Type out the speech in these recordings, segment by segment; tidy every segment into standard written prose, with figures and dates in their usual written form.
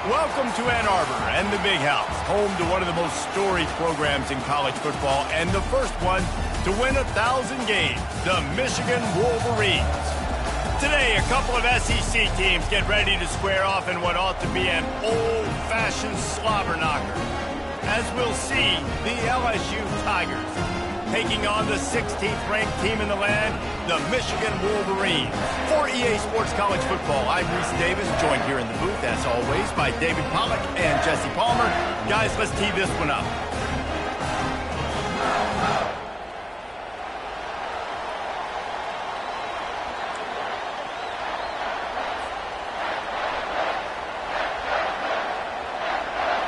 Welcome to Ann Arbor and the Big House, home to one of the most storied programs in college football and the first one to win 1,000 games, the Michigan Wolverines. Today, a couple of SEC teams get ready to square off in what ought to be an old-fashioned slobber knocker. As we'll see, the LSU Tigers taking on the 16th ranked team in the land, the Michigan Wolverines. For EA Sports College Football, I'm Reese Davis, joined here in the booth, as always, by David Pollack and Jesse Palmer. Guys, let's tee this one up.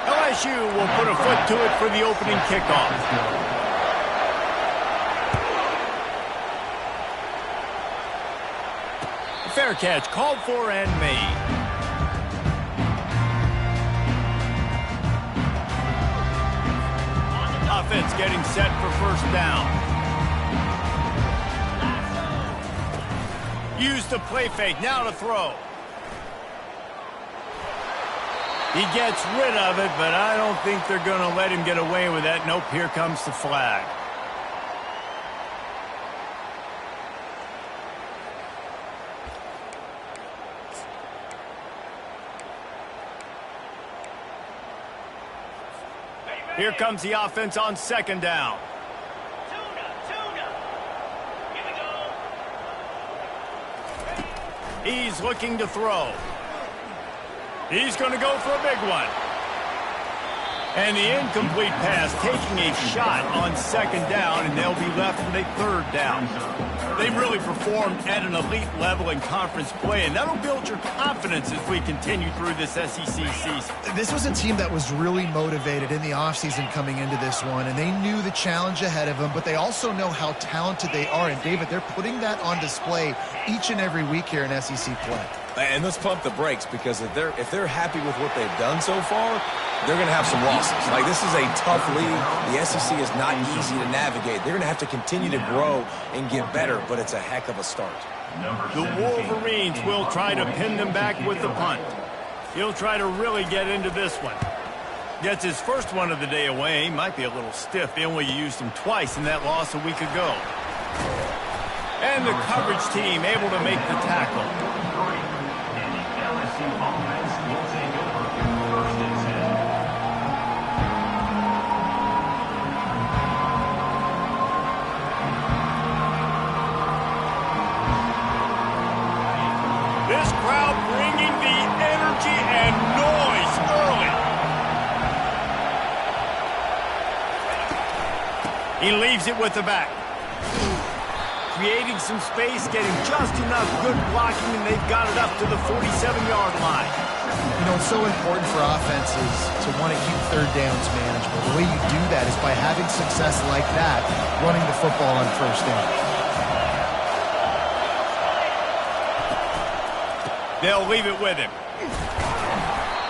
LSU will put a foot to it for the opening kickoff. Fair catch called for and made. Offense getting set for first down. Use the play fake, now to throw. He gets rid of it, but I don't think they're going to let him get away with that. Nope, here comes the flag. Here comes the offense on second down. He's looking to throw. He's going to go for a big one. And the incomplete pass taking a shot on second down, and they'll be left with a third down. They've really performed at an elite level in conference play, and that'll build your confidence as we continue through this SEC season. This was a team that was really motivated in the offseason coming into this one, and they knew the challenge ahead of them, but they also know how talented they are. And, David, they're putting that on display each and every week here in SEC play. And let's pump the brakes, because if they're happy with what they've done so far, they're going to have some losses. Like, this is a tough league. The SEC is not easy to navigate. They're going to have to continue to grow and get better, but it's a heck of a start. The Wolverines will try to pin them back with the punt. He'll try to really get into this one. Gets his first one of the day away. Might be a little stiff. They only used him twice in that loss a week ago. And the coverage team able to make the tackle. This crowd bringing the energy and noise early. He leaves it with the back. Creating some space, getting just enough good blocking, and they've got it up to the 47-yard line. You know, it's so important for offenses to want to keep third downs manageable. The way you do that is by having success like that, running the football on first down. They'll leave it with him.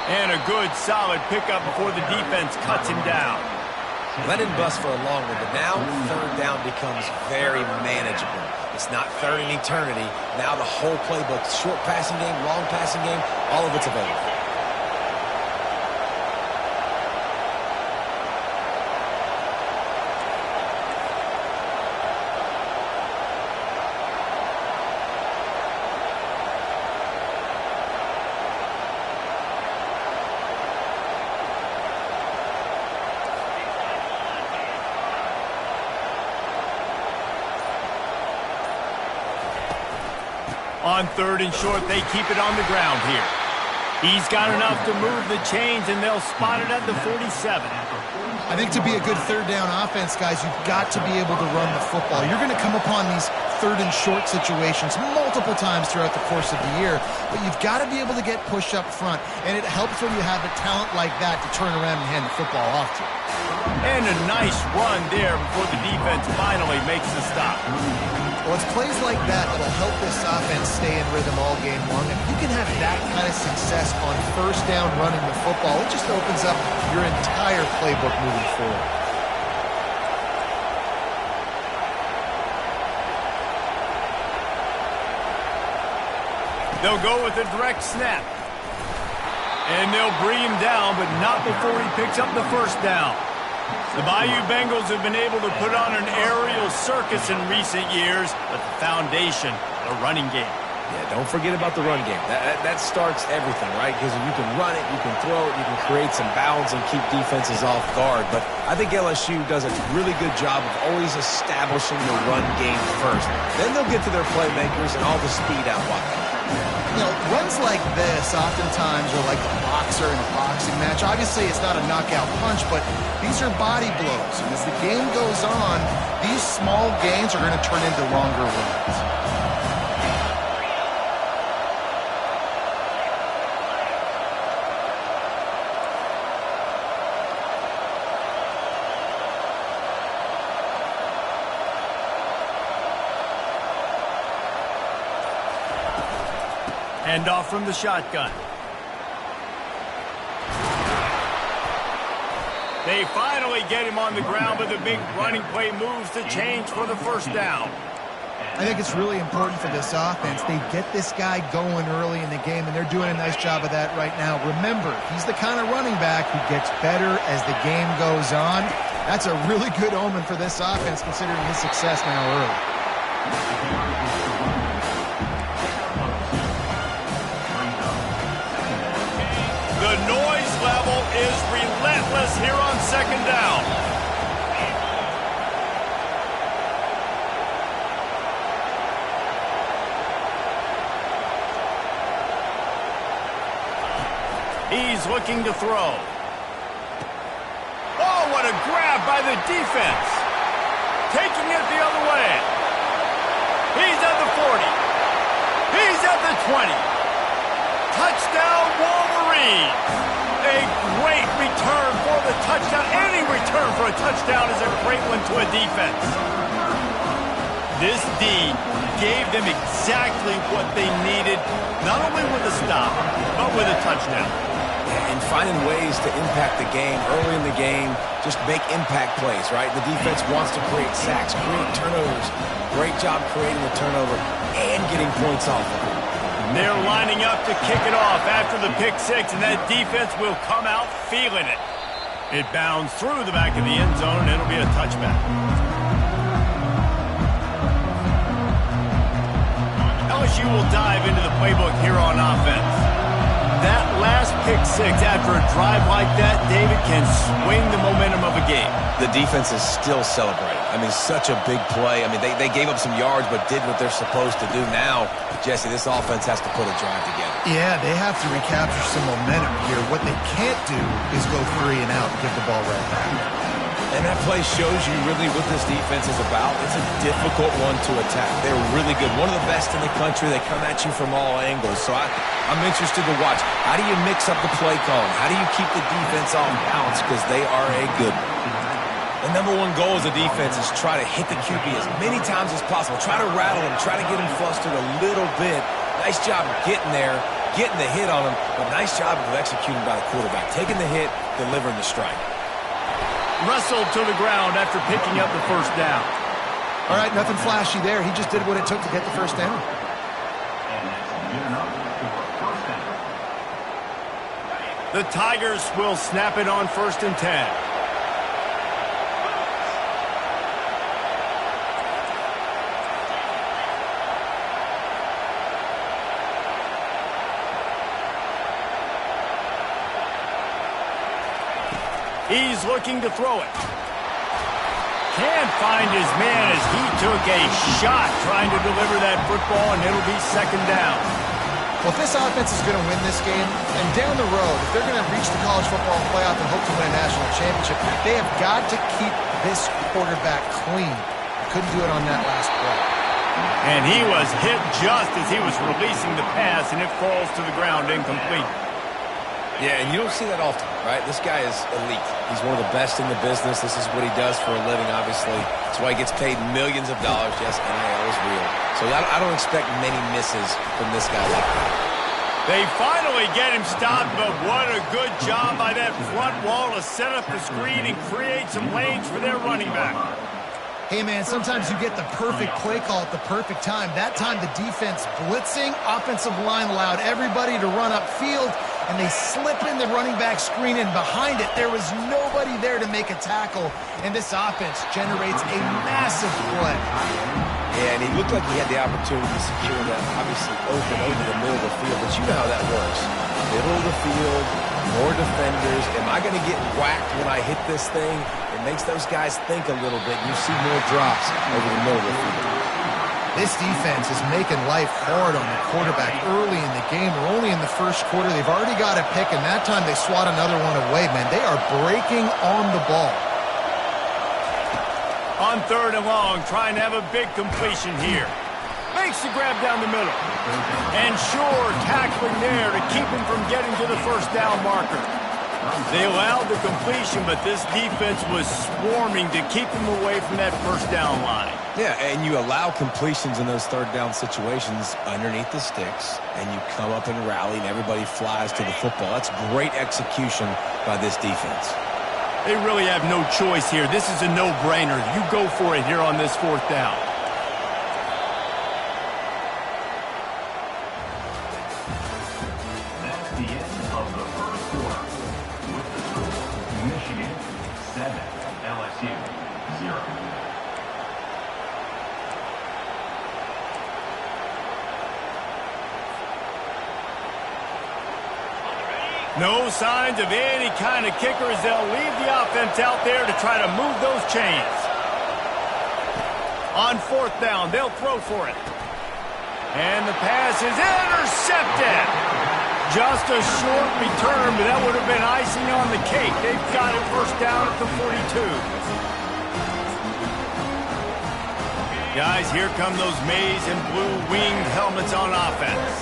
And a good, solid pickup before the defense cuts him down. Let him bust for a long one, but now third down becomes very manageable. It's not third in eternity. Now the whole playbook, short passing game, long passing game, all of it's available. On third and short, they keep it on the ground here. He's got enough to move the chains, and they'll spot it at the 47. I think to be a good third down offense, guys, you've got to be able to run the football. You're going to come upon these third and short situations multiple times throughout the course of the year, but you've got to be able to get push up front, and it helps when you have a talent like that to turn around and hand the football off to. And a nice run there before the defense finally makes the stop. Well, it's plays like that that'll help this offense stay in rhythm all game long. If you can have that kind of success on first down running the football, it just opens up your entire playbook moving forward. They'll go with a direct snap. And they'll bring him down, but not before he picks up the first down. The Bayou Bengals have been able to put on an aerial circus in recent years, but the foundation, the running game. Yeah, don't forget about the run game. That starts everything, right? Because you can run it, you can throw it, you can create some bounds and keep defenses off guard. But I think LSU does a really good job of always establishing the run game first. Then they'll get to their playmakers and all the speed out wide. You know, runs like this oftentimes are like a boxer in a boxing match. Obviously, it's not a knockout punch, but these are body blows. And as the game goes on, these small gains are going to turn into longer runs. Hand off from the shotgun. They finally get him on the ground, but the big running play moves to change for the first down. I think it's really important for this offense. They get this guy going early in the game, and they're doing a nice job of that right now. Remember, he's the kind of running back who gets better as the game goes on. That's a really good omen for this offense, considering his success now early. The noise level is relentless here on second down. He's looking to throw. Oh, what a grab by the defense. Taking it the other way. He's at the 40. He's at the 20. Touchdown, Wolverines! A great return for the touchdown. Any return for a touchdown is a great one to a defense. This D gave them exactly what they needed, not only with a stop, but with a touchdown. And finding ways to impact the game early in the game, just make impact plays, right? The defense wants to create sacks, create turnovers. Great job creating the turnover and getting points off of it. They're lining up to kick it off after the pick six, and that defense will come out feeling it. It bounds through the back of the end zone, and it'll be a touchback. LSU will dive into the playbook here on offense. That last pick six after a drive like that, David, can swing the momentum of a game. The defense is still celebrating. I mean, such a big play. I mean, they gave up some yards but did what they're supposed to do. Now, Jesse, this offense has to put a drive together. Yeah, they have to recapture some momentum here. What they can't do is go 3 and out and give the ball right back. And that play shows you really what this defense is about. It's a difficult one to attack. They're really good. One of the best in the country. They come at you from all angles. So I'm interested to watch. How do you mix up the play calling? How do you keep the defense off balance? Because they are a good one. The number one goal as a defense is try to hit the QB as many times as possible. Try to rattle him. Try to get him flustered a little bit. Nice job of getting there, getting the hit on him, but nice job of executing by the quarterback. Taking the hit, delivering the strike. Wrestled to the ground after picking up the first down. All right, nothing flashy there. He just did what it took to get the first down. The Tigers will snap it on 1st and 10. He's looking to throw it. Can't find his man as he took a shot trying to deliver that football, and it'll be 2nd down. Well, if this offense is going to win this game, and down the road, if they're going to reach the college football playoff and hope to win a national championship, they have got to keep this quarterback clean. Couldn't do it on that last play. And he was hit just as he was releasing the pass, and it falls to the ground incomplete. Yeah, and you don't see that often, right? This guy is elite. He's one of the best in the business. This is what he does for a living, obviously. That's why he gets paid millions of dollars. Yes, NIL is real. So I don't expect many misses from this guy like that. They finally get him stopped, but what a good job by that front wall to set up the screen and create some lanes for their running back. Hey, man, sometimes you get the perfect play call at the perfect time. That time the defense blitzing, offensive line allowed everybody to run upfield, and they slip in the running back screen, and behind it, there was nobody there to make a tackle, and this offense generates a massive play. Yeah, and he looked like he had the opportunity to secure that, obviously open over the middle of the field, but you know how that works. Middle of the field, more defenders. Am I going to get whacked when I hit this thing? It makes those guys think a little bit. You see more drops over the middle of the field. This defense is making life hard on the quarterback early in the game. We're only in the first quarter. They've already got a pick, and that time they swat another one away, man. They are breaking on the ball. On 3rd and long, trying to have a big completion here. Makes the grab down the middle. And sure, tackling there to keep him from getting to the first down marker. They allowed the completion, but this defense was swarming to keep him away from that first down line. Yeah, and you allow completions in those 3rd down situations underneath the sticks, and you come up and rally, and everybody flies to the football. That's great execution by this defense. They really have no choice here. This is a no-brainer. You go for it here on this 4th down. That's the end of the first quarter. With the score, Michigan 7, LSU 0. No signs of any kind of kickers. They'll leave the offense out there to try to move those chains. On 4th down, they'll throw for it. And the pass is intercepted. Just a short return, but that would have been icing on the cake. They've got it first down at the 42. Guys, here come those maize and blue winged helmets on offense.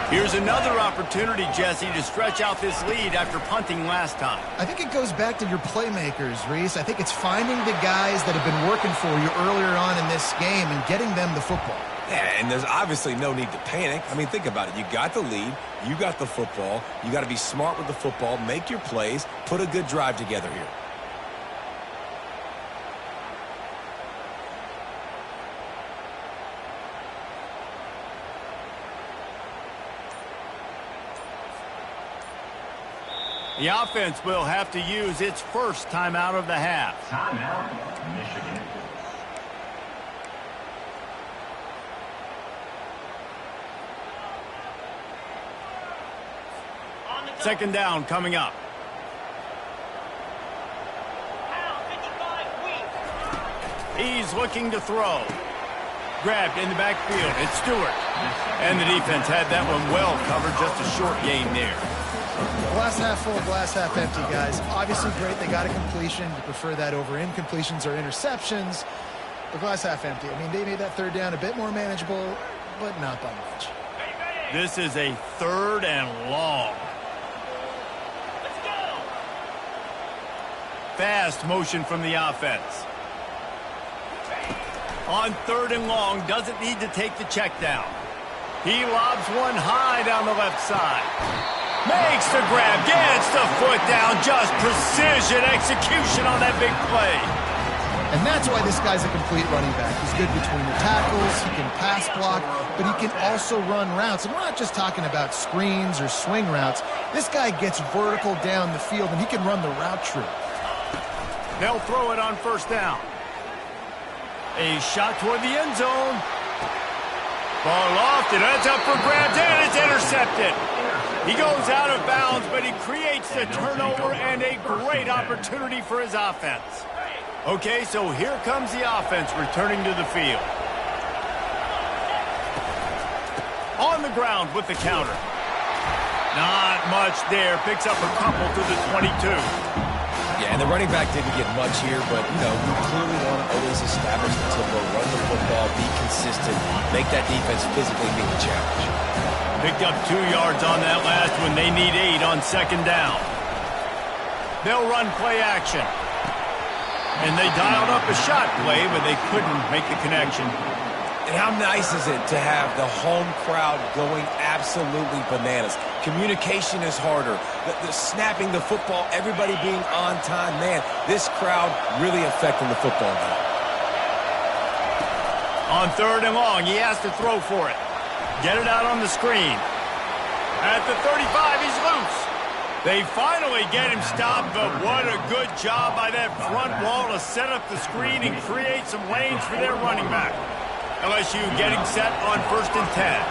Here's another opportunity, Jesse, to stretch out this lead after punting last time. I think it goes back to your playmakers, Reese. I think it's finding the guys that have been working for you earlier on in this game and getting them the football. Yeah, and there's obviously no need to panic. I mean, think about it. You got the lead. You got the football. You got to be smart with the football, make your plays, put a good drive together here. The offense will have to use its first timeout of the half. Timeout, Michigan. Second down coming up. He's looking to throw. Grabbed in the backfield. It's Stewart. And the defense had that one well covered. Just a short gain there. Glass half full, glass half empty, guys. Obviously great. They got a completion. You prefer that over incompletions or interceptions. The glass half empty. I mean, they made that 3rd down a bit more manageable, but not by much. This is a 3rd and long. Fast motion from the offense. On 3rd and long, doesn't need to take the check down. He lobs one high down the left side. Makes the grab, gets the foot down. Just precision execution on that big play. And that's why this guy's a complete running back. He's good between the tackles, he can pass block, but he can also run routes. And we're not just talking about screens or swing routes. This guy gets vertical down the field, and he can run the route tree. They'll throw it on 1st down. A shot toward the end zone. Ball lofted, that's up for grabs, and it's intercepted. He goes out of bounds, but he creates the turnover and a great opportunity for his offense. Okay, so here comes the offense returning to the field. On the ground with the counter. Not much there. Picks up a couple to the 22. Yeah, and the running back didn't get much here, but, you know, you clearly want to always establish the tempo, run the football, be consistent, make that defense physically meet the challenge. Picked up 2 yards on that last one. They need 8 on 2nd down. They'll run play action. And they dialed up a shot play, but they couldn't make the connection. And how nice is it to have the home crowd going absolutely bananas? Communication is harder. The snapping the football, everybody being on time. Man, this crowd really affecting the football game. On 3rd and long, he has to throw for it. Get it out on the screen. At the 35, he's loose. They finally get him stopped, but what a good job by that front wall to set up the screen and create some lanes for their running back. LSU getting set on 1st and 10.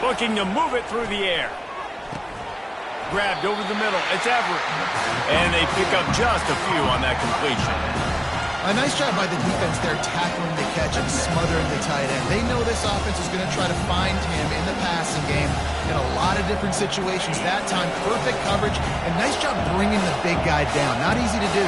Looking to move it through the air. Grabbed over the middle. It's Everett. And they pick up just a few on that completion. A nice job by the defense there tackling the catch and smothering the tight end. They know this offense is going to try to find him in the passing game in a lot of different situations. That time, perfect coverage, and nice job bringing the big guy down. Not easy to do.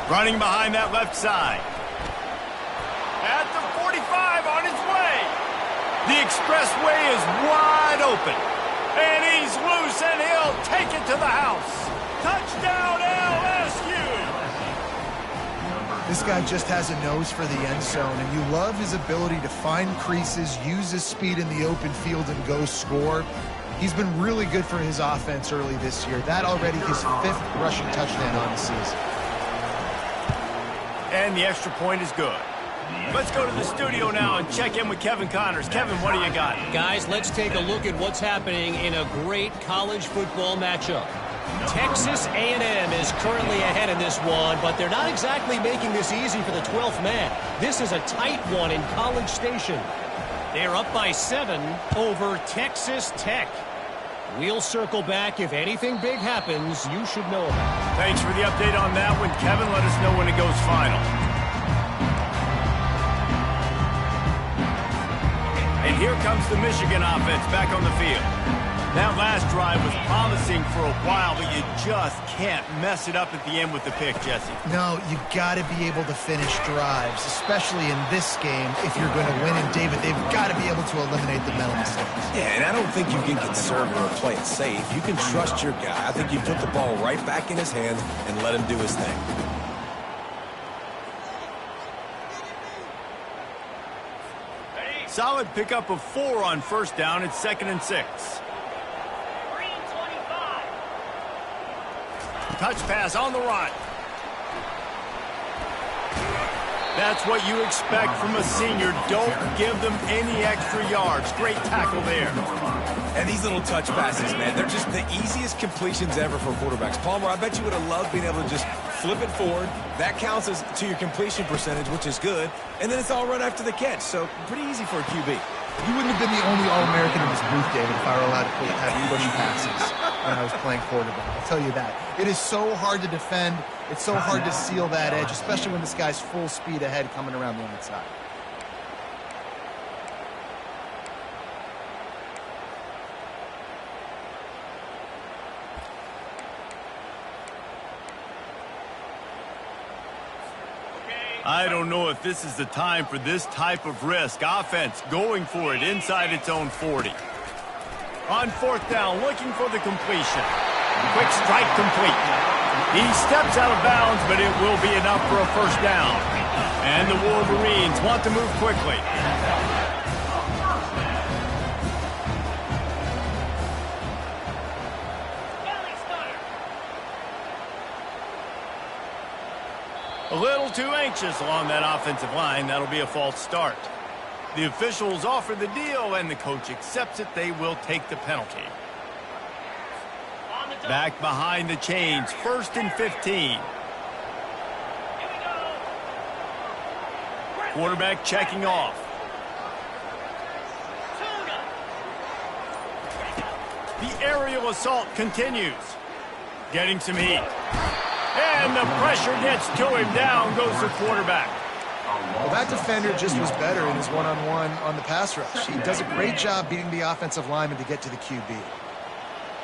Running behind that left side. At the 45 on his way. The expressway is wide open. And he's loose, and he'll take it to the house. Touchdown, LSU! This guy just has a nose for the end zone, and you love his ability to find creases, use his speed in the open field, and go score. He's been really good for his offense early this year. That already his 5th rushing touchdown on the season. And the extra point is good. Let's go to the studio now and check in with Kevin Connors. Kevin, what do you got? Guys, let's take a look at what's happening in a great college football matchup. Texas A&M is currently ahead in this one, but they're not exactly making this easy for the 12th man. This is a tight one in College Station. They're up by 7 over Texas Tech. We'll circle back. If anything big happens, you should know about it. Thanks for the update on that one, Kevin. Let us know when it goes final. And here comes the Michigan offense back on the field. That last drive was promising for a while, but you just can't mess it up at the end with the pick, Jesse. No, you got to be able to finish drives, especially in this game. If you're going to win, and David, they've got to be able to eliminate the mental mistakes. Yeah, and I don't think you can conserve or play it safe. You can trust your guy. I think you put the ball right back in his hands and let him do his thing. Solid pickup of 4 on 1st down. It's 2nd and 6. Touch pass on the run. That's what you expect from a senior. Don't give them any extra yards. Great tackle there. And these little touch passes, man, they're just the easiest completions ever for quarterbacks. Palmer, I bet you would have loved being able to just flip it forward. That counts as to your completion percentage, which is good. And then it's all run after the catch. So pretty easy for a QB. You wouldn't have been the only All-American in this booth, David, if I were allowed to have push passes when I was playing quarterback. I'll tell you that. It is so hard to defend. It's so hard to seal that edge, especially when this guy's full speed ahead coming around the outside. I don't know if this is the time for this type of risk. Offense going for it inside its own 40. On 4th down, looking for the completion. Quick strike complete. He steps out of bounds, but it will be enough for a 1st down. And the Wolverines want to move quickly. A little too anxious along that offensive line. That'll be a false start. The officials offer the deal, and the coach accepts it. They will take the penalty. Back behind the chains, 1st and 15. Quarterback checking off. The aerial assault continues. Getting some heat. And the pressure gets to him. Down goes the quarterback. Well, that defender just was better in his one-on-one on the pass rush. He does a great job beating the offensive lineman to get to the QB.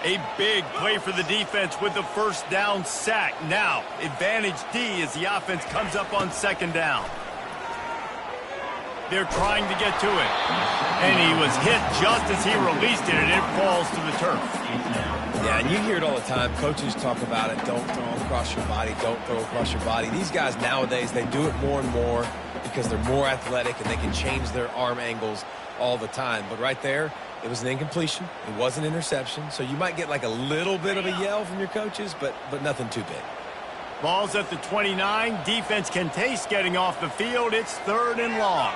A big play for the defense with the 1st down sack. Now, advantage D as the offense comes up on 2nd down. They're trying to get to it. And he was hit just as he released it, and it falls to the turf. Yeah, and you hear it all the time. Coaches talk about it. Don't throw across your body. Don't throw across your body. These guys nowadays, they do it more and more because they're more athletic and they can change their arm angles all the time. But right there, It was an incompletion. It was an interception. So you might get like a little bit of a yell from your coaches, but nothing too big. Ball's at the 29. Defense can taste getting off the field. It's 3rd and long.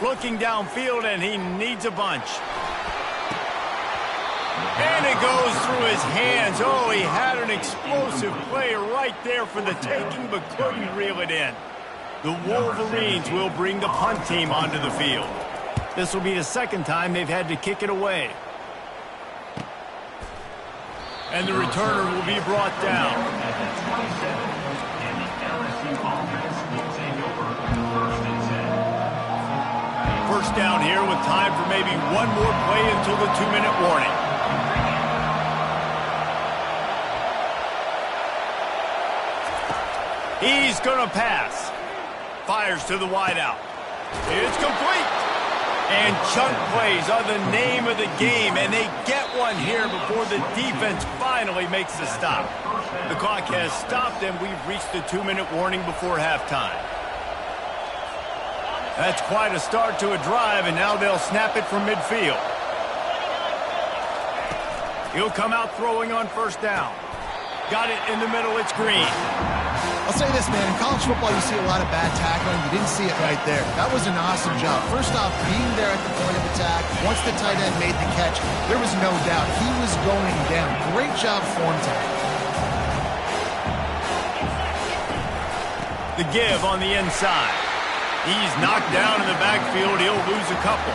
Looking downfield, and he needs a bunch. And it goes through his hands. Oh, he had an explosive play right there for the taking, but couldn't reel it in. The Wolverines will bring the punt team onto the field. This will be the 2nd time they've had to kick it away. And the returner will be brought down. At the 27, and the LSU offense will take over 1st and 10. First down here with time for maybe one more play until the 2-minute warning. He's going to pass. Fires to the wideout. It's complete. And chunk plays are the name of the game, and they get one here before the defense finally makes the stop. The clock has stopped, and we've reached the 2-minute warning before halftime. That's quite a start to a drive, and now they'll snap it from midfield. He'll come out throwing on 1st down. Got it in the middle. It's Green. I'll say this, man. In college football, you see a lot of bad tackling. You didn't see it right there. That was an awesome job. First off, being there at the point of attack. Once the tight end made the catch, there was no doubt he was going down. Great job form tackle. The give on the inside. He's knocked down in the backfield. He'll lose a couple.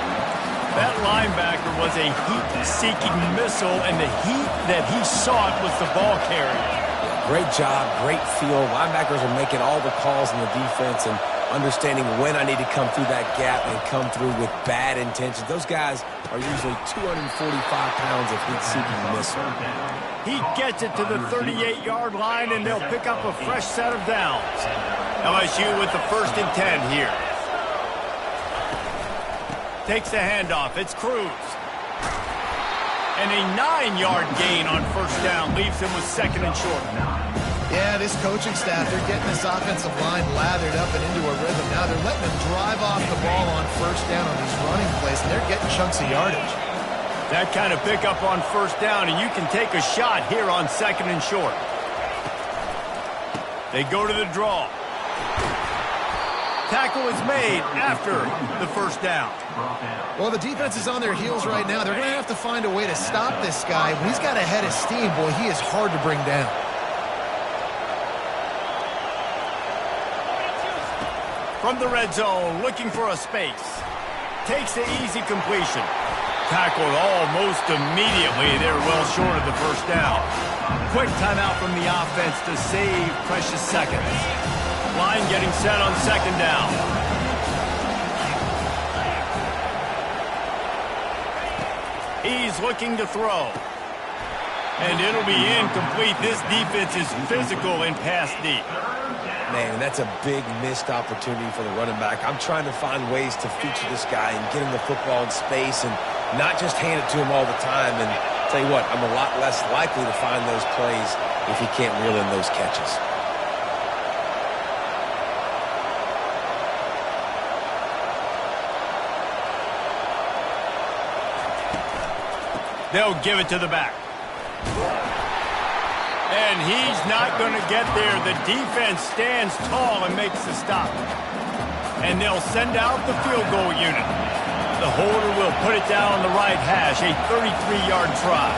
That linebacker was a heat-seeking missile, and the heat that he sought was the ball carrier. Great job, great feel. Linebackers are making all the calls in the defense and understanding when I need to come through that gap and come through with bad intentions. Those guys are usually 245 pounds of heat-seeking missile. He gets it to the 38-yard line, and they'll pick up a fresh set of downs. LSU with the 1st and 10 here. Takes the handoff. It's Cruz. And a 9-yard gain on 1st down leaves him with 2nd and short. Yeah, this coaching staff, they're getting this offensive line lathered up and into a rhythm. Now they're letting them drive off the ball on 1st down on these running plays, and they're getting chunks of yardage. That kind of pickup on 1st down, and you can take a shot here on 2nd and short. They go to the draw. Tackle is made after the 1st down. Well, the defense is on their heels right now. They're going to have to find a way to stop this guy. When he's got a head of steam, boy, he is hard to bring down. From the red zone, looking for a space. Takes the easy completion. Tackled almost immediately. They're well short of the 1st down. Quick timeout from the offense to save precious seconds. Line getting set on 2nd down. He's looking to throw. And it'll be incomplete. This defense is physical and pass deep. Man, that's a big missed opportunity for the running back. I'm trying to find ways to feature this guy and get him the football in space and not just hand it to him all the time. And tell you what, I'm a lot less likely to find those plays if he can't reel in those catches. They'll give it to the back. And he's not going to get there. The defense stands tall and makes the stop. And they'll send out the field goal unit. The holder will put it down on the right hash, a 33-yard try.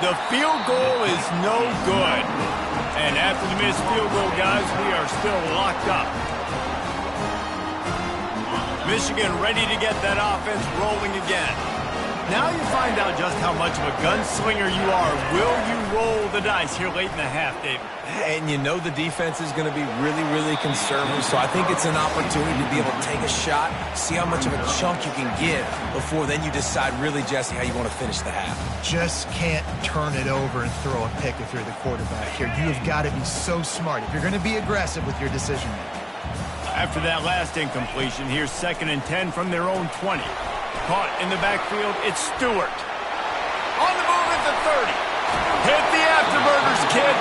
The field goal is no good. And after the missed field goal, guys, we are still locked up. Michigan ready to get that offense rolling again. Now you find out just how much of a gunslinger you are. Will you roll the dice here late in the half, David? And you know the defense is going to be really, really conservative, so I think it's an opportunity to be able to take a shot, see how much of a chunk you can get before then you decide really, Jesse, how you want to finish the half. Just can't turn it over and throw a pick if you're the quarterback here. You have got to be so smart if you're going to be aggressive with your decision-making. After that last incompletion, here's 2nd and 10 from their own 20. Caught in the backfield, it's Stewart. 30. Hit the afterburners, kid.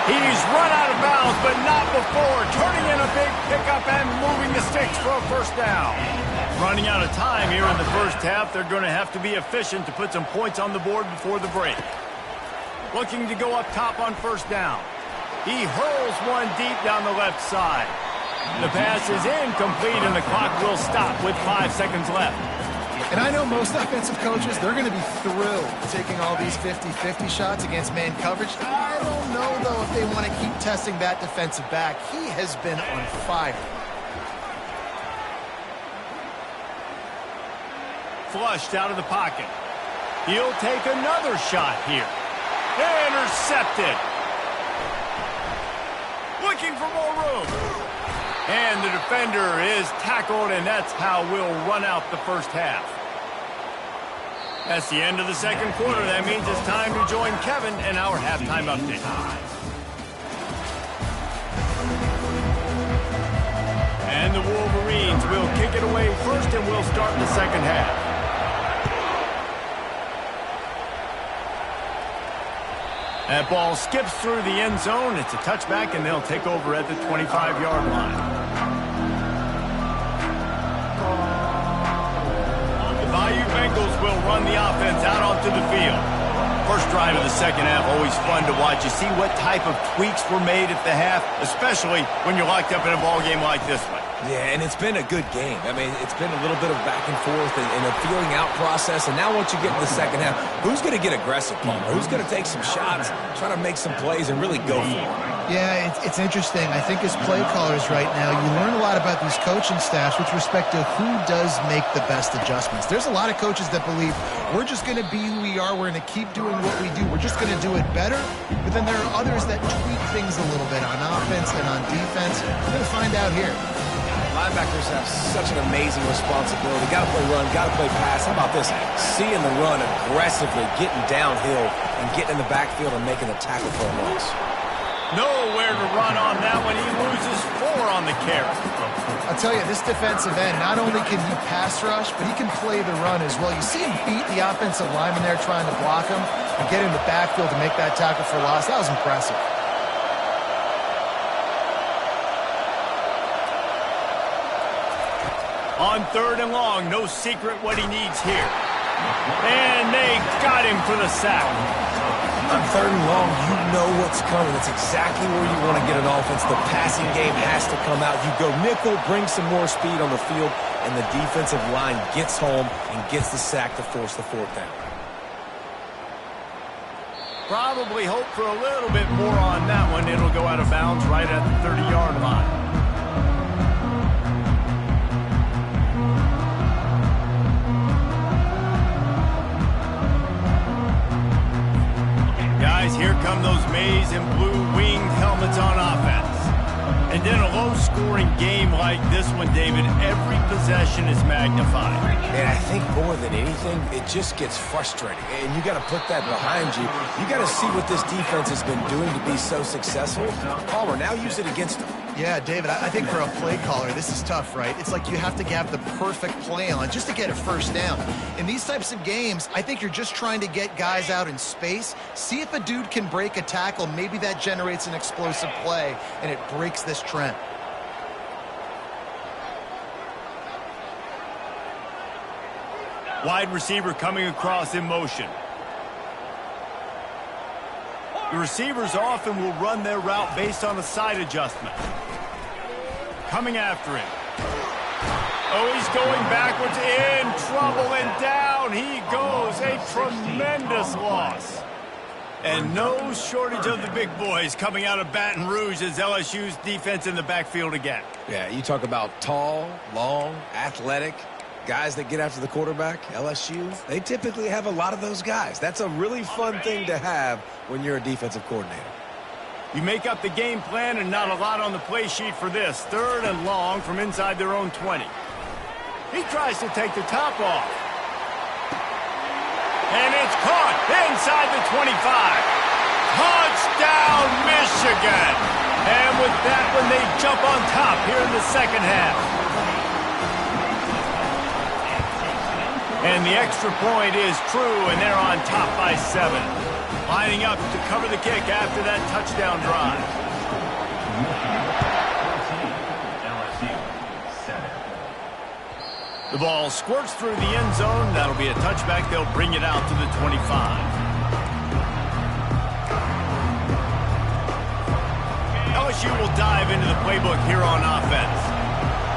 He's run out of bounds, but not before turning in a big pickup and moving the sticks for a first down. Running out of time here in the first half. They're going to have to be efficient to put some points on the board before the break. Looking to go up top on first down. He hurls one deep down the left side. The pass is incomplete, and the clock will stop with 5 seconds left. And I know most offensive coaches, they're going to be thrilled taking all these 50-50 shots against man coverage. I don't know, though, if they want to keep testing that defensive back. He has been on fire. Flushed out of the pocket. He'll take another shot here. Intercepted. Looking for more room. And the defender is tackled, and that's how we'll run out the first half. That's the end of the second quarter. That means it's time to join Kevin in our halftime update. And the Wolverines will kick it away first, and we'll start the second half. That ball skips through the end zone. It's a touchback, and they'll take over at the 25-yard line. The Bayou Bengals will run the offense out onto the field. First drive of the second half, always fun to watch. You see what type of tweaks were made at the half, especially when you're locked up in a ball game like this one. Yeah, and it's been a good game. I mean, it's been a little bit of back and forth and a feeling out process. And now once you get in the second half, who's going to get aggressive, Palmer? Who's going to take some shots, try to make some plays, and really go for it? Yeah, it's interesting. I think as play callers right now, you learn a lot about these coaching staffs with respect to who does make the best adjustments. There's a lot of coaches that believe we're just going to be who we are. We're going to keep doing what we do. We're just going to do it better. But then there are others that tweak things a little bit on offense and on defense. We're going to find out here. Linebackers have such an amazing responsibility. Got to play run, got to play pass. How about this? Seeing the run aggressively, getting downhill, and getting in the backfield and making the tackle for a loss. Nowhere to run on that one. He loses 4 on the carry. I'll tell you, this defensive end, not only can he pass rush, but he can play the run as well. You see him beat the offensive lineman there trying to block him and get in the backfield to make that tackle for loss. That was impressive. On third and long, no secret what he needs here. And they got him for the sack. On third and long, you know what's coming. It's exactly where you want to get an offense. The passing game has to come out. You go nickel, bring some more speed on the field, and the defensive line gets home and gets the sack to force the fourth down. Probably hope for a little bit more on that one. It'll go out of bounds right at the 30-yard line. Guys, here come those maize and blue winged helmets on offense. And in a low-scoring game like this one, David, every possession is magnified. And I think more than anything, it just gets frustrating. And you got to put that behind you. You got to see what this defense has been doing to be so successful. Palmer, now use it against them. Yeah, David, I think for a play caller, this is tough, right? It's like you have to have the perfect play on just to get a first down. In these types of games, I think you're just trying to get guys out in space, see if a dude can break a tackle. Maybe that generates an explosive play, and it breaks this trend. Wide receiver coming across in motion. The receivers often will run their route based on a side adjustment. Coming after him. Oh, he's going backwards, in trouble, and down he goes. A tremendous loss. And no shortage of the big boys coming out of Baton Rouge as LSU's defense in the backfield again. Yeah, you talk about tall, long, athletic, guys that get after the quarterback, LSU, they typically have a lot of those guys. That's a really fun thing to have when you're a defensive coordinator. You make up the game plan and not a lot on the play sheet for this. Third and long from inside their own 20. He tries to take the top off. And it's caught inside the 25. Touchdown, Michigan. And with that one, they jump on top here in the second half. And the extra point is true, and they're on top by 7. Lining up to cover the kick after that touchdown drive. The ball squirts through the end zone. That'll be a touchback. They'll bring it out to the 25. LSU will dive into the playbook here on offense.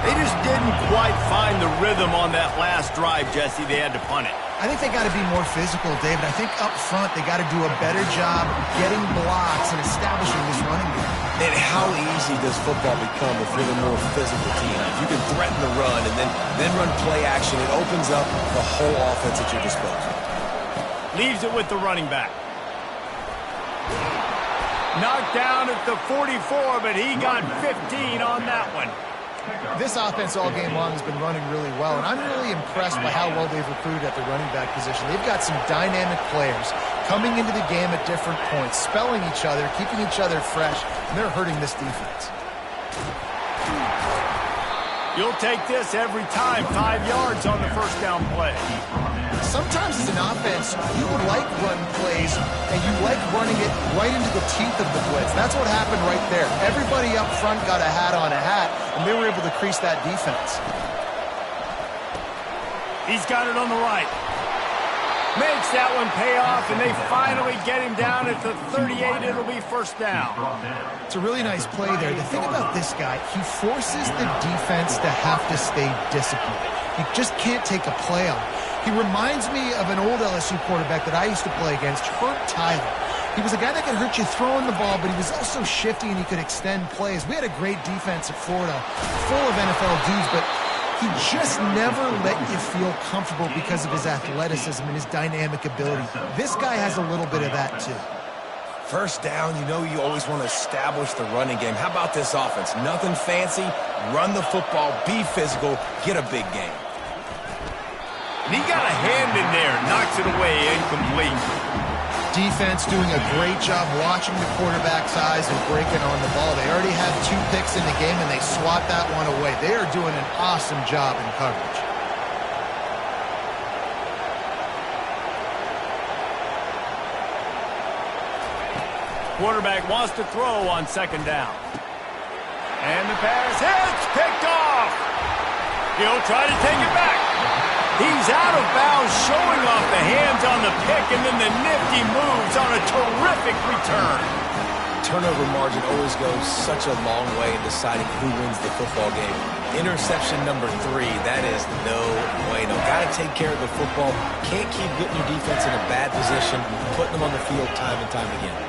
They just didn't quite find the rhythm on that last drive, Jesse. They had to punt it. I think they got to be more physical, David. I think up front they got to do a better job getting blocks and establishing this running game. And how easy does football become if you're the more physical team? If you can threaten the run and then run play action, it opens up the whole offense at your disposal. Leaves it with the running back. Knocked down at the 44, but he got 15 on that one. This offense all game long has been running really well, and I'm really impressed by how well they've recruited at the running back position. They've got some dynamic players coming into the game at different points, spelling each other, keeping each other fresh, and they're hurting this defense. You'll take this every time. 5 yards on the first down play. Sometimes as an offense, you would like run plays, and you like running it right into the teeth of the blitz. That's what happened right there. Everybody up front got a hat on a hat, and they were able to crease that defense. He's got it on the right. Makes that one pay off, and they finally get him down at the 38. It'll be first down. It's a really nice play there. The thing about this guy, he forces the defense to have to stay disciplined. You just can't take a play on. He reminds me of an old LSU quarterback that I used to play against, Herb Tyler. He was a guy that could hurt you throwing the ball, but he was also shifty and he could extend plays. We had a great defense at Florida, full of NFL dudes, but he just never let you feel comfortable because of his athleticism and his dynamic ability. This guy has a little bit of that too. First down, you know you always want to establish the running game. How about this offense? Nothing fancy. Run the football, be physical, get a big game. And he got a hand in there, knocks it away, incomplete. Defense doing a great job watching the quarterback's eyes and breaking on the ball. They already had 2 picks in the game, and they swat that one away. They are doing an awesome job in coverage. Quarterback wants to throw on second down. And the pass hits, picked off. He'll try to take it back. He's out of bounds, showing off the hands on the pick, and then the nifty moves on a terrific return. Turnover margin always goes such a long way in deciding who wins the football game. Interception number 3, that is no bueno. Got to take care of the football. Can't keep getting your defense in a bad position, putting them on the field time and time again.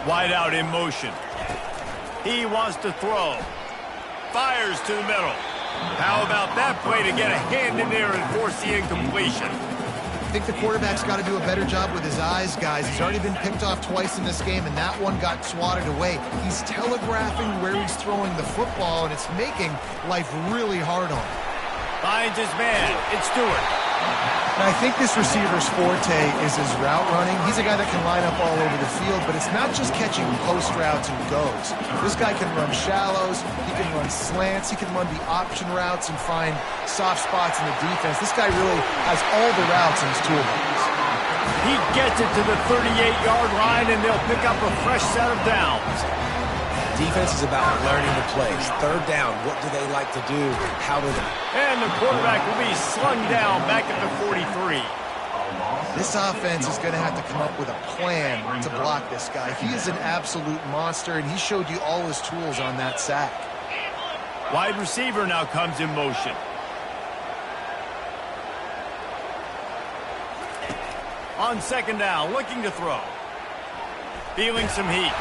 Wide out in motion. He wants to throw. Fires to the middle. How about that play to get a hand in there and force the incompletion? I think the quarterback's got to do a better job with his eyes, guys. He's already been picked off twice in this game, and that one got swatted away. He's telegraphing where he's throwing the football, and it's making life really hard on him. Finds his man. It's Stewart. And I think this receiver's forte is his route running. He's a guy that can line up all over the field, but it's not just catching post routes and goes. This guy can run shallows, he can run slants, he can run the option routes and find soft spots in the defense. This guy really has all the routes in his toolbox. He gets it to the 38-yard line, and they'll pick up a fresh set of downs. Defense is about learning the plays. Third down, what do they like to do? How do they? And the quarterback will be slung down back at the 43. This offense is going to have to come up with a plan to block this guy. He is an absolute monster, and he showed you all his tools on that sack. Wide receiver now comes in motion. On second down, looking to throw. Feeling some heat.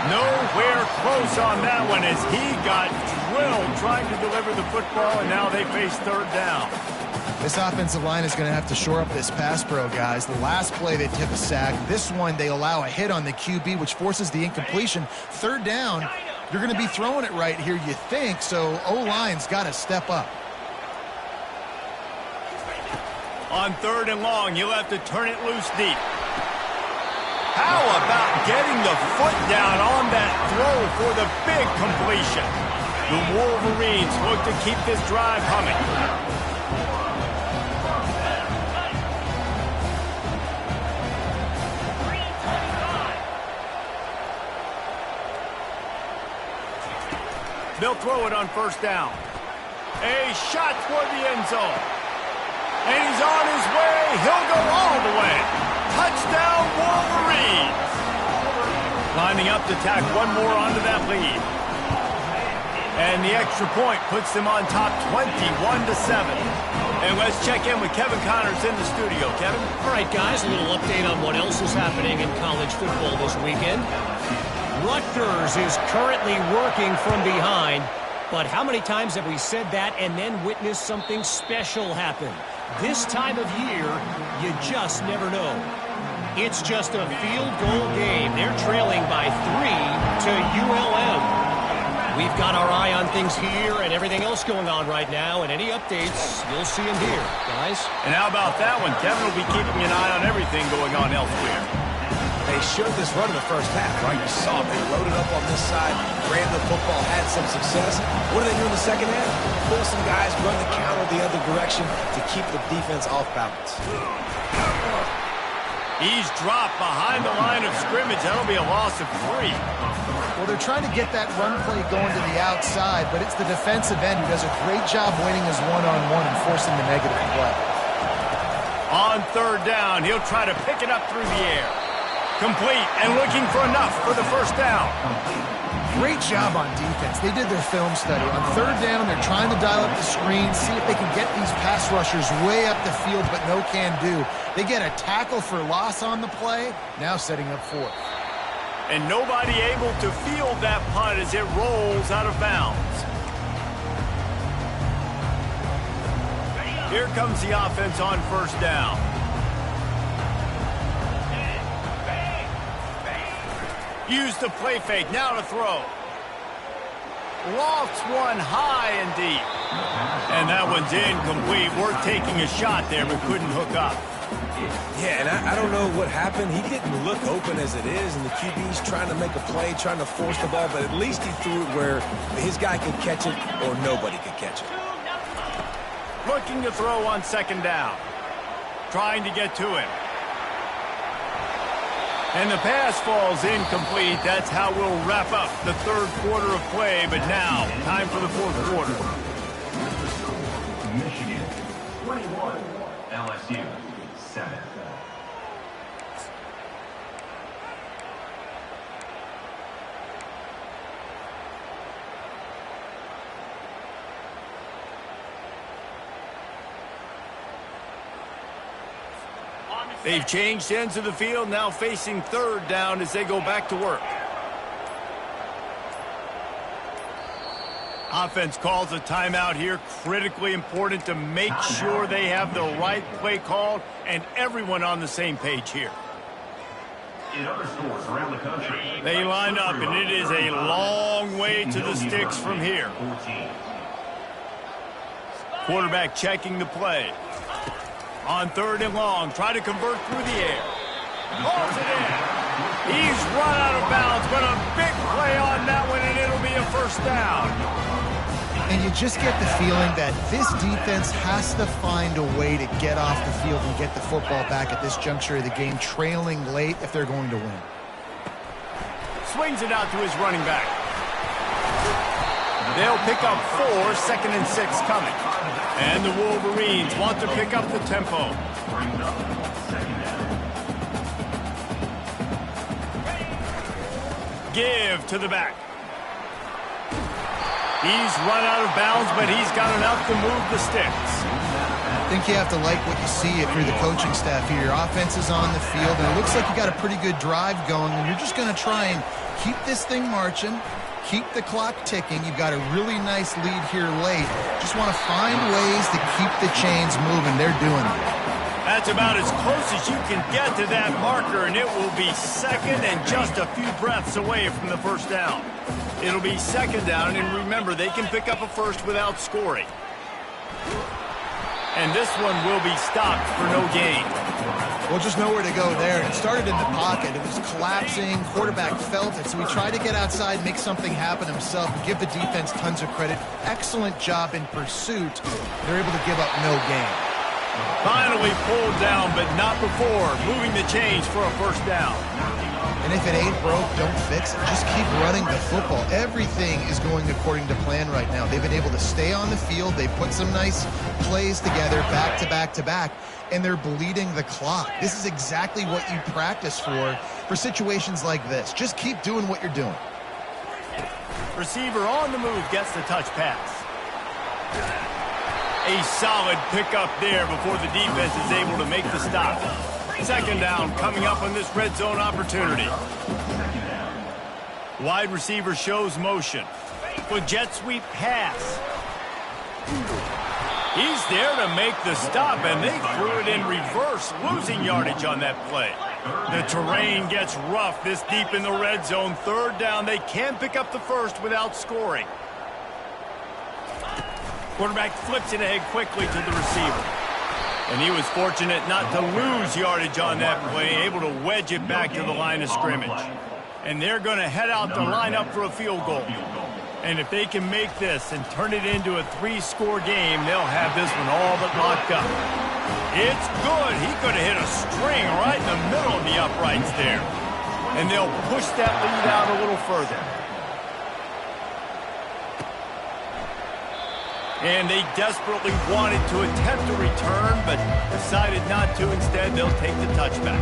Nowhere close on that one as he got drilled trying to deliver the football, and now they face third down. This offensive line is going to have to shore up this pass pro, guys. The last play they tip a sack. This one they allow a hit on the QB, which forces the incompletion. Third down, you're going to be throwing it right here, you think, so O-line's got to step up. On third and long, he'll have to turn it loose deep. How about getting the foot down on that throw for the big completion? The Wolverines look to keep this drive humming. They'll throw it on first down. A shot toward the end zone. And he's on his way. He'll go all the way. Touchdown, Wolverines. Lining up to tack one more onto that lead. And the extra point puts them on top 21-7. And let's check in with Kevin Connors in the studio. Kevin? All right, guys, a little update on what else is happening in college football this weekend. Rutgers is currently working from behind. But how many times have we said that and then witnessed something special happen? This time of year, you just never know. It's just a field goal game. They're trailing by 3 to ULM. We've got our eye on things here and everything else going on right now, and any updates, you'll see them here, guys. And how about that one? Kevin will be keeping an eye on everything going on elsewhere. They showed this run in the first half, right? You saw they loaded up on this side, ran the football, had some success. What do they do in the second half? Pull some guys, run the counter the other direction to keep the defense off balance. He's dropped behind the line of scrimmage. That'll be a loss of 3. Well, they're trying to get that run play going to the outside, but it's the defensive end who does a great job winning his one-on-one and forcing the negative play. On third down, he'll try to pick it up through the air. Complete and looking for enough for the first down. Great job on defense. They did their film study. On third down, they're trying to dial up the screen, see if they can get these pass rushers way up the field, but no can do. They get a tackle for loss on the play, now setting up fourth. And nobody able to field that punt as it rolls out of bounds. Here comes the offense on first down. Use the play fake, now to throw. Lofts one high and deep. And that one's incomplete. Worth taking a shot there, but couldn't hook up. Yeah, and I don't know what happened. He didn't look open as it is, and the QB's trying to make a play, trying to force the ball, but at least he threw it where his guy could catch it or nobody could catch it. Looking to throw on second down. Trying to get to him. And the pass falls incomplete. That's how we'll wrap up the third quarter of play, but now, time for the fourth quarter. Michigan 21, LSU 7. They've changed ends of the field, now facing third down as they go back to work. Offense calls a timeout here. Critically important to make sure they have the right play called and everyone on the same page here. In other stores around the country, They line up, and it is a long way to the sticks from here. 14. Quarterback checking the play. On third and long, try to convert through the air. Pulls it in. He's run out of bounds, but a big play on that one, and it'll be a first down. And you just get the feeling that this defense has to find a way to get off the field and get the football back at this juncture of the game, trailing late if they're going to win. Swings it out to his running back. They'll pick up 4, 2nd and 6 coming. And the Wolverines want to pick up the tempo. Give to the back. He's run out of bounds, but he's got enough to move the sticks. I think you have to like what you see if you're the coaching staff here. Your offense is on the field, and it looks like you got a pretty good drive going, and you're just going to try and keep this thing marching, keep the clock ticking. You've got a really nice lead here late. Just want to find ways to keep the chains moving. They're doing it. That's about as close as you can get to that marker, and it will be second and just a few breaths away from the first down. It'll be second down, and remember, they can pick up a first without scoring. And this one will be stopped for no gain. Well, just nowhere to go there. It started in the pocket. It was collapsing. Quarterback felt it, so he tried to get outside, make something happen himself, and give the defense tons of credit. Excellent job in pursuit. They're able to give up no gain. Finally pulled down, but not before moving the chains for a first down. And if it ain't broke, don't fix it. Just keep running the football. Everything is going according to plan right now. They've been able to stay on the field. They've put some nice plays together back to back to back, and they're bleeding the clock. This is exactly what you practice for situations like this. Just keep doing what you're doing. Receiver on the move gets the touch pass. A solid pickup there before the defense is able to make the stop. Second down coming up on this red zone opportunity. Wide receiver shows motion. With jet sweep pass. He's there to make the stop, and they threw it in reverse, losing yardage on that play. The terrain gets rough this deep in the red zone. Third down, they can pick up the first without scoring. Quarterback flips it ahead quickly to the receiver. And he was fortunate not to lose yardage on that play, able to wedge it back to the line of scrimmage. And they're going to head out to line up for a field goal. And if they can make this and turn it into a 3-score game, they'll have this one all but locked up. It's good. He could have hit a string right in the middle of the uprights there. And they'll push that lead out a little further. And they desperately wanted to attempt a return, but decided not to. Instead, they'll take the touchback.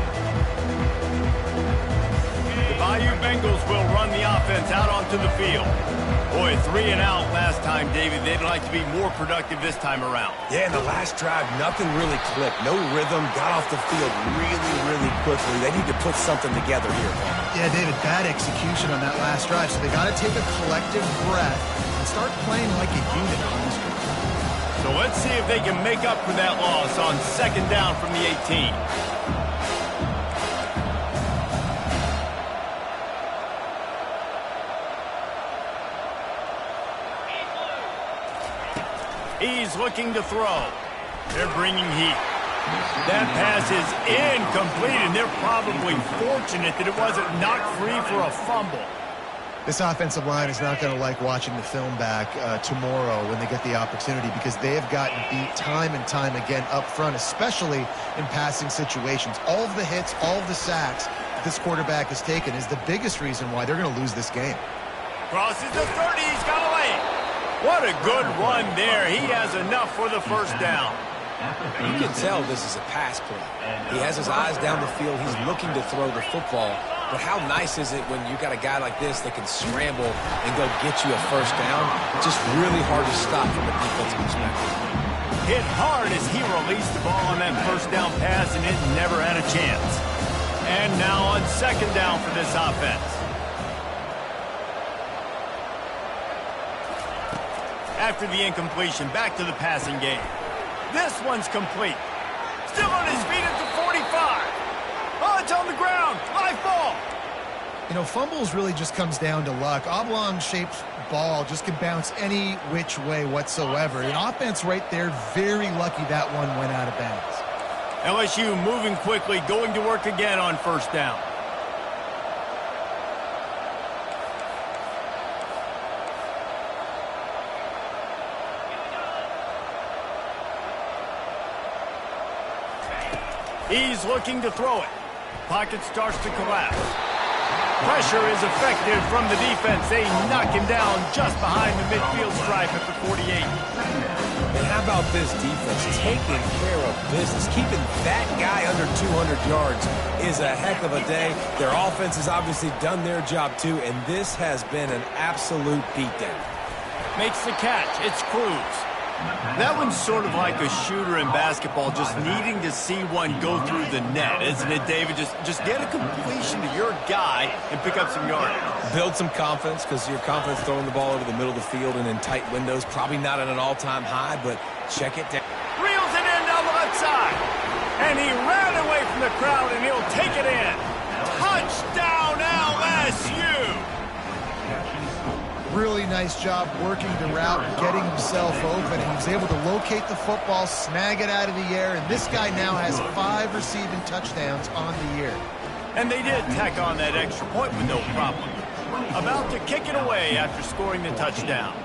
The Bayou Bengals will run the offense out onto the field. Boy, 3 and out last time, David. They'd like to be more productive this time around. Yeah, in the last drive, nothing really clicked. No rhythm, got off the field really quickly. They need to put something together here. Yeah, David, bad execution on that last drive, so they got to take a collective breath and start playing like a unit on this one. So let's see if they can make up for that loss on second down from the 18. He's looking to throw. They're bringing heat. That pass is incomplete, and they're probably fortunate that it wasn't knocked free for a fumble. This offensive line is not going to like watching the film back tomorrow when they get the opportunity, because they have gotten beat time and time again up front, especially in passing situations. All of the hits, all of the sacks that this quarterback has taken is the biggest reason why they're going to lose this game. Crosses the 30. He's got away. What a good run there. He has enough for the first down. You can tell this is a pass play. He has his eyes down the field. He's looking to throw the football. But how nice is it when you got a guy like this that can scramble and go get you a first down? Just really hard to stop from a defensive perspective. Hit hard as he released the ball on that first down pass, and it never had a chance. And now on second down for this offense. After the incompletion, back to the passing game. This one's complete. Still on his feet at the 45. Oh, it's on the ground. High ball. You know, fumbles really just comes down to luck. Oblong-shaped ball just can bounce any which way whatsoever. An offense right there, very lucky that one went out of bounds. LSU moving quickly, going to work again on first down. He's looking to throw it. Pocket starts to collapse. Pressure is effective from the defense. They knock him down just behind the midfield stripe at the 48. And how about this defense taking care of business? Keeping that guy under 200 yards is a heck of a day. Their offense has obviously done their job too, and this has been an absolute beatdown. Makes the catch. It's Cruz. That one's sort of like a shooter in basketball, just needing to see one go through the net, isn't it, David? Just get a completion to your guy and pick up some yardage. Build some confidence, because your confidence throwing the ball over the middle of the field and in tight windows, probably not at an all-time high, but check it down. Reels it in down the left side. And he ran away from the crowd, and he'll take it in. Touchdown, LSU! Really nice job working the route, getting himself open, and he was able to locate the football, snag it out of the air, and this guy now has 5 receiving touchdowns on the year. And they did tack on that extra point with no problem. About to kick it away after scoring the touchdown.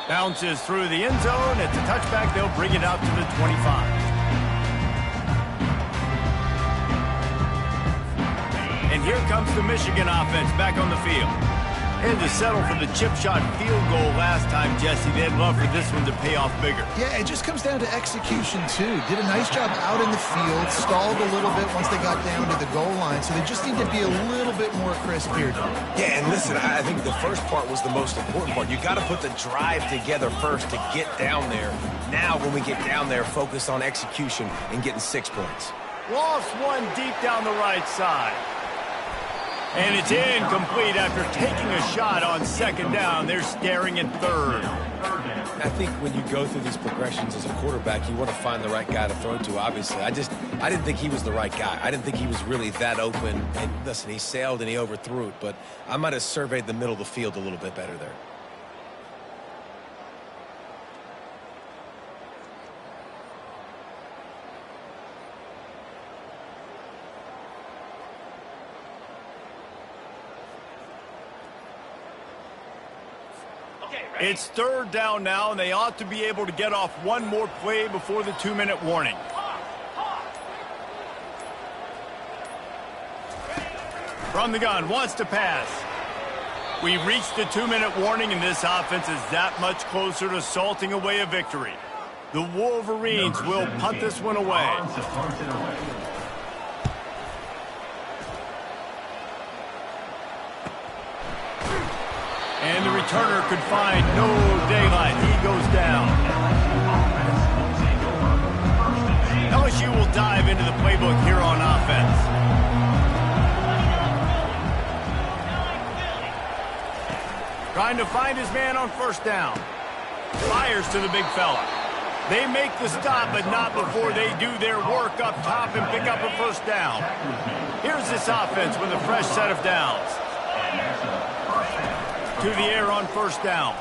Bounces through the end zone. It's a touchback. They'll bring it out to the 25. And here comes the Michigan offense back on the field. And to settle for the chip shot field goal last time, Jesse, they'd love for this one to pay off bigger. Yeah, it just comes down to execution, too. Did a nice job out in the field, stalled a little bit once they got down to the goal line, so they just need to be a little bit more crisp here. Yeah, and listen, I think the first part was the most important part. You got to put the drive together first to get down there. Now, when we get down there, focus on execution and getting 6 points. Lost one deep down the right side. And it's incomplete after taking a shot on second down. They're staring at third. I think when you go through these progressions as a quarterback, you want to find the right guy to throw to, obviously. I didn't think he was the right guy. I didn't think he was really that open. And listen, he sailed and he overthrew it, but I might have surveyed the middle of the field a little bit better there. It's third down now, and they ought to be able to get off one more play before the 2-minute warning. From the gun, wants to pass. We've reached the 2-minute warning, and this offense is that much closer to salting away a victory. The Wolverines will punt this one away. And the returner could find no daylight. He goes down. LSU will dive into the playbook here on offense. Trying to find his man on first down. Fires to the big fella. They make the stop, but not before they do their work up top and pick up a first down. Here's this offense with a fresh set of downs. To the air on first down.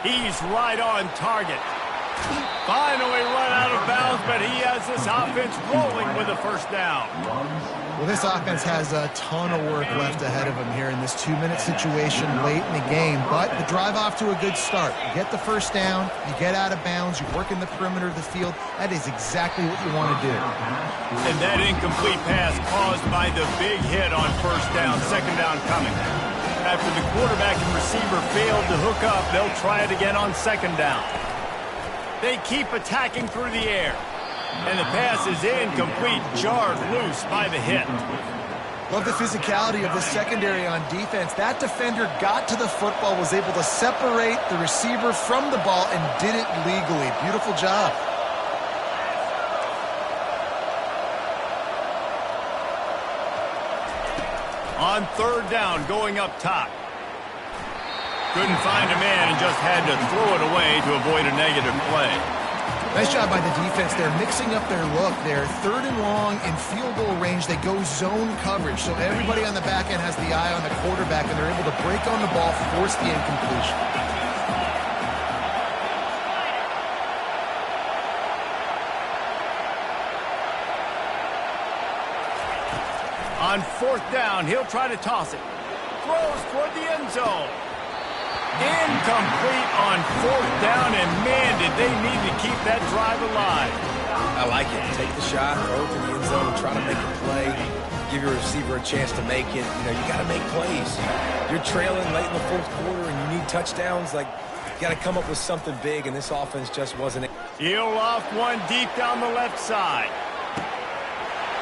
He's right on target. Finally run out of bounds, but he has this offense rolling with a first down. Well, this offense has a ton of work left ahead of them here in this 2-minute situation late in the game, but the drive off to a good start. You get the first down, you get out of bounds, you work in the perimeter of the field. That is exactly what you want to do. And that incomplete pass caused by the big hit on first down, second down coming. After the quarterback and receiver failed to hook up, they'll try it again on second down. They keep attacking through the air. And the pass is incomplete, jarred loose by the hit. Love the physicality of the secondary on defense. That defender got to the football, was able to separate the receiver from the ball, and did it legally. Beautiful job. On third down, going up top. Couldn't find a man and just had to throw it away to avoid a negative play. Nice job by the defense. They're mixing up their look. They're third and long in field goal range. They go zone coverage, so everybody on the back end has the eye on the quarterback, and they're able to break on the ball, force the incompletion. On fourth down, he'll try to toss it. Throws toward the end zone. Incomplete on fourth down, and man, did they need to keep that drive alive. I like it. Take the shot, throw it to the end zone, try to make a play, give your receiver a chance to make it. You know, you got to make plays. You're trailing late in the fourth quarter, and you need touchdowns. Like, you got to come up with something big, and this offense just wasn't. He'll off one deep down the left side.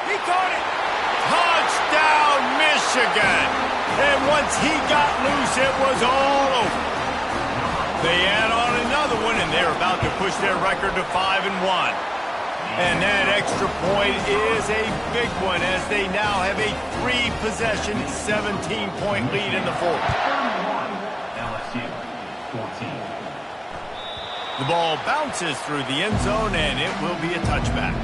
He caught it. Touchdown, Michigan. And once he got loose, it was all over. They add on another one, and they're about to push their record to 5-1. And that extra point is a big one, as they now have a 3-possession, 17-point lead in the fourth. LSU 14. The ball bounces through the end zone, and it will be a touchback.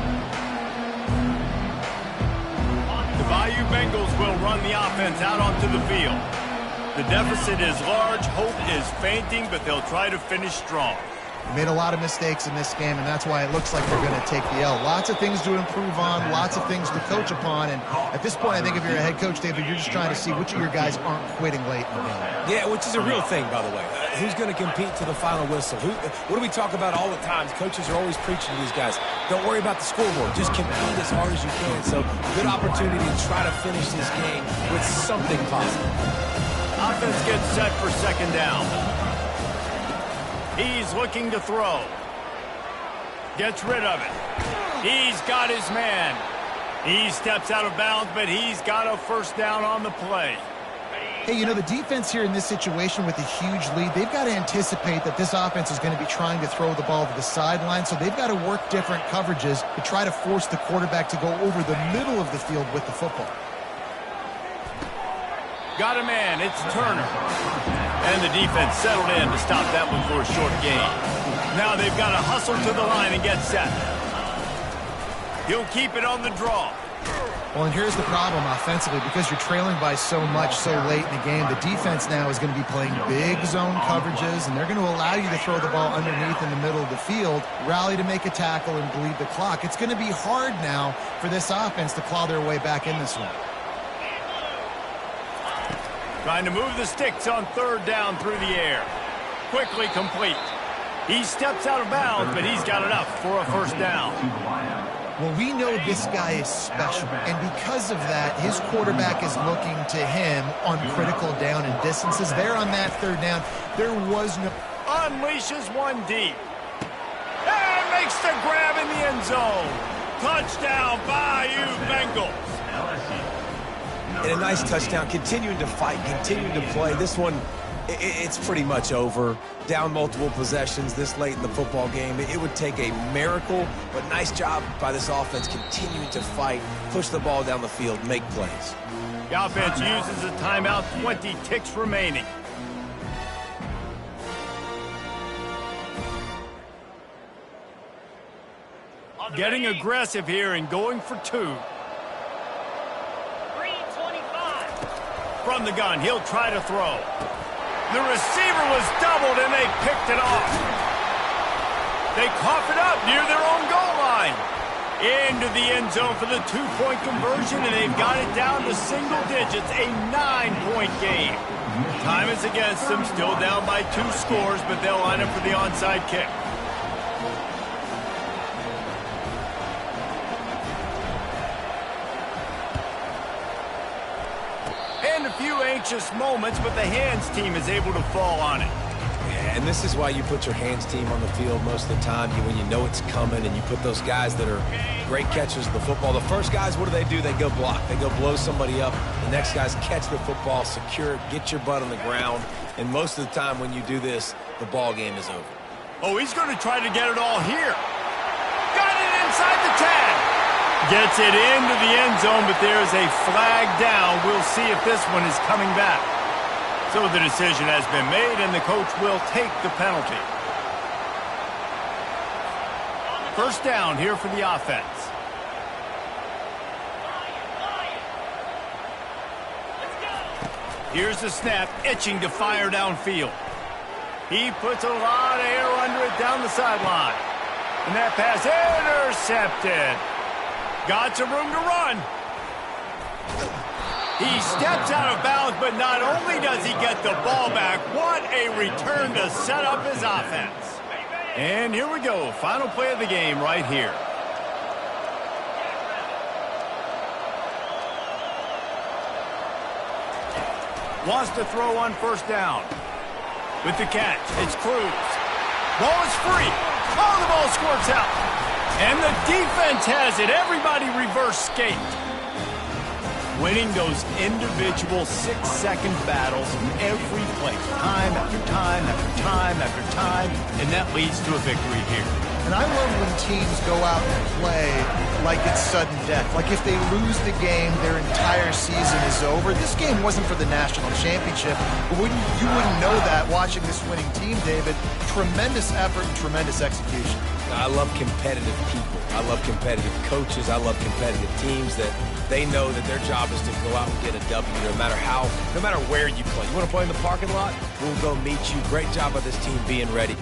The Bayou Bengals will run the offense out onto the field. The deficit is large, hope is fainting, but they'll try to finish strong. Made a lot of mistakes in this game, and that's why it looks like they're going to take the L. Lots of things to improve on, lots of things to coach upon, and at this point, I think if you're a head coach, David, you're just trying to see which of your guys aren't quitting late in the game. Yeah, which is a real thing, by the way. Who's going to compete to the final whistle? What do we talk about all the time? Coaches are always preaching to these guys. Don't worry about the scoreboard. Just compete as hard as you can. So, good opportunity to try to finish this game with something positive. Offense gets set for second down. He's looking to throw. Gets rid of it. He's got his man. He steps out of bounds, but he's got a first down on the play. Hey, you know, the defense here in this situation with a huge lead, they've got to anticipate that this offense is going to be trying to throw the ball to the sideline, so they've got to work different coverages to try to force the quarterback to go over the middle of the field with the football. Got a man. It's Turner. And the defense settled in to stop that one for a short gain. Now they've got to hustle to the line and get set. He'll keep it on the draw. Well, and here's the problem offensively. Because you're trailing by so much so late in the game, the defense now is going to be playing big zone coverages, and they're going to allow you to throw the ball underneath in the middle of the field, rally to make a tackle, and bleed the clock. It's going to be hard now for this offense to claw their way back in this one. Trying to move the sticks on third down through the air. Quickly complete. He steps out of bounds, but he's got enough for a first down. Well, we know this guy is special, and because of that, his quarterback is looking to him on critical down and distances. There on that third down, there was no... Unleashes one deep. And makes the grab in the end zone. Touchdown, Bayou Bengals. And a nice touchdown, continuing to fight, continuing to play. This one, it's pretty much over. Down multiple possessions this late in the football game. It would take a miracle, but nice job by this offense continuing to fight, push the ball down the field, make plays. The offense uses a timeout, 20 ticks remaining. Getting aggressive here and going for two. From the gun, he'll try to throw. The receiver was doubled, and they picked it off. They cough it up near their own goal line. Into the end zone for the two-point conversion, and they've got it down to single digits, a 9-point game. Time is against them, still down by 2 scores, but they'll line up for the onside kick. And a few anxious moments, but the hands team is able to fall on it. Yeah, and this is why you put your hands team on the field most of the time, when you know it's coming, and you put those guys that are great catchers of the football. The first guys, what do? They go block. They go blow somebody up. The next guys catch the football, secure it, get your butt on the ground. And most of the time when you do this, the ball game is over. Oh, he's going to try to get it all here. Got it inside the 10. Gets it into the end zone, but there's a flag down. We'll see if this one is coming back. So the decision has been made, and the coach will take the penalty. First down here for the offense. Here's the snap, itching to fire downfield. He puts a lot of air under it down the sideline. And that pass intercepted. Got some room to run. He steps out of bounds, but not only does he get the ball back, what a return to set up his offense. And here we go, final play of the game right here. Wants to throw on first down. With the catch, it's Cruz. Ball is free. Oh, the ball squirts out. And the defense has it. Everybody reverse skate. Winning those individual 6-second battles every play. Time after time after time after time. And that leads to a victory here. And I love when teams go out and play like it's sudden death. Like if they lose the game, their entire season is over. This game wasn't for the national championship, but you wouldn't know that watching this winning team, David. Tremendous effort and tremendous execution. I love competitive people. I love competitive coaches. I love competitive teams that they know that their job is to go out and get a W no matter where you play. You want to play in the parking lot? We'll go meet you. Great job by this team being ready.